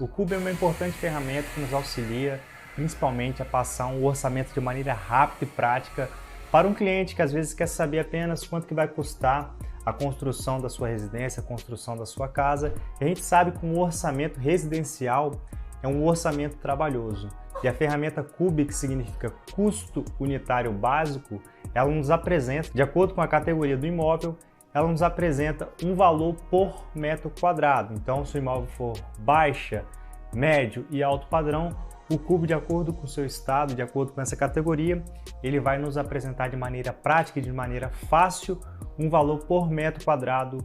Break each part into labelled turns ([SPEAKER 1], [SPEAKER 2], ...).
[SPEAKER 1] O Cube é uma importante ferramenta que nos auxilia principalmente a passar um orçamento de maneira rápida e prática para um cliente que às vezes quer saber apenas quanto que vai custar a construção da sua residência, a construção da sua casa. E a gente sabe que um orçamento residencial é um orçamento trabalhoso. E a ferramenta Cube, que significa custo unitário básico, ela nos apresenta, de acordo com a categoria do imóvel, ela nos apresenta um valor por metro quadrado. Então, se o imóvel for baixa, médio e alto padrão, o Cube, de acordo com o seu estado, de acordo com essa categoria, ele vai nos apresentar de maneira prática e de maneira fácil um valor por metro quadrado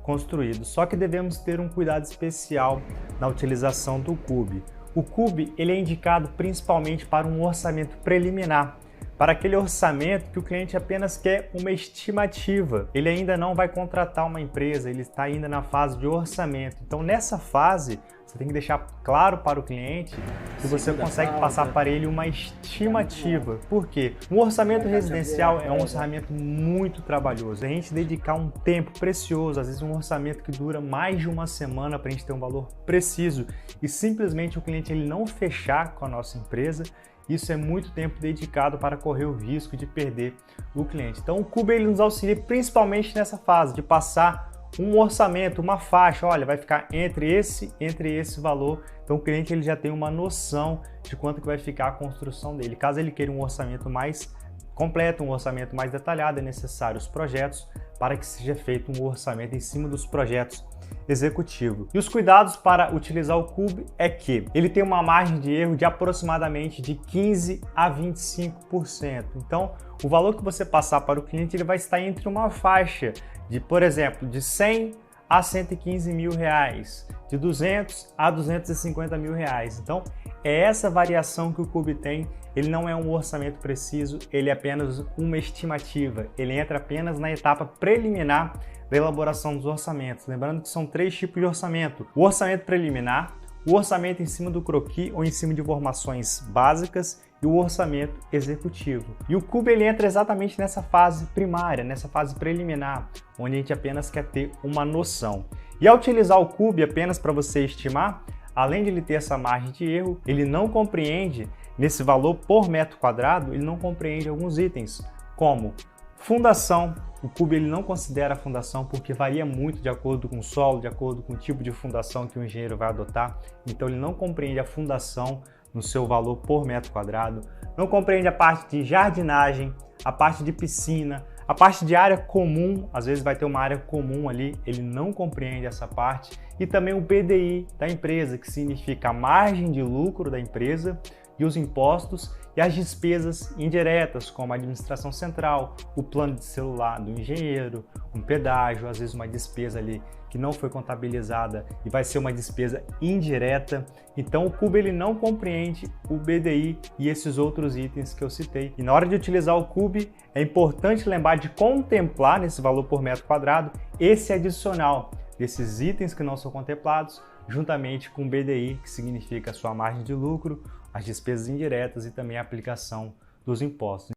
[SPEAKER 1] construído. Só que devemos ter um cuidado especial na utilização do Cube. O Cube ele é indicado principalmente para um orçamento preliminar, para aquele orçamento que o cliente apenas quer uma estimativa. Ele ainda não vai contratar uma empresa, ele está ainda na fase de orçamento. Então, nessa fase, você tem que deixar claro para o cliente que você consegue passar para ele uma estimativa. Por quê? Um orçamento residencial é um orçamento muito trabalhoso. A gente dedicar um tempo precioso, às vezes um orçamento que dura mais de uma semana para a gente ter um valor preciso e simplesmente o cliente ele não fechar com a nossa empresa, isso é muito tempo dedicado para correr o risco de perder o cliente. Então o Cube ele nos auxilia principalmente nessa fase de passar um orçamento, uma faixa, olha, vai ficar entre esse valor. Então o cliente ele já tem uma noção de quanto que vai ficar a construção dele. Caso ele queira um orçamento mais completo, um orçamento mais detalhado, é necessário os projetos para que seja feito um orçamento em cima dos projetos executivo. E os cuidados para utilizar o Cube é que ele tem uma margem de erro de aproximadamente de 15 a 25%. Então, o valor que você passar para o cliente ele vai estar entre uma faixa de, por exemplo, de 100 a 115 mil reais, de 200 a 250 mil reais. Então, é essa variação que o Cube tem. Ele não é um orçamento preciso, ele é apenas uma estimativa. Ele entra apenas na etapa preliminar da elaboração dos orçamentos. Lembrando que são 3 tipos de orçamento: o orçamento preliminar, o orçamento em cima do croquis ou em cima de informações básicas e o orçamento executivo. E o Cube ele entra exatamente nessa fase primária, nessa fase preliminar, onde a gente apenas quer ter uma noção. E ao utilizar o Cube apenas para você estimar, além de ele ter essa margem de erro, ele não compreende, nesse valor por metro quadrado, ele não compreende alguns itens, como fundação. O Cube ele não considera a fundação porque varia muito de acordo com o solo, de acordo com o tipo de fundação que o engenheiro vai adotar. Então ele não compreende a fundação no seu valor por metro quadrado, não compreende a parte de jardinagem, a parte de piscina, a parte de área comum. Às vezes vai ter uma área comum ali, ele não compreende essa parte. E também o PDI da empresa, que significa a margem de lucro da empresa, e os impostos e as despesas indiretas, como a administração central, o plano de celular do engenheiro, um pedágio, às vezes uma despesa ali que não foi contabilizada e vai ser uma despesa indireta. Então o Cube ele não compreende o BDI e esses outros itens que eu citei. E na hora de utilizar o Cube, é importante lembrar de contemplar nesse valor por metro quadrado esse adicional desses itens que não são contemplados, juntamente com o BDI, que significa a sua margem de lucro, as despesas indiretas e também a aplicação dos impostos.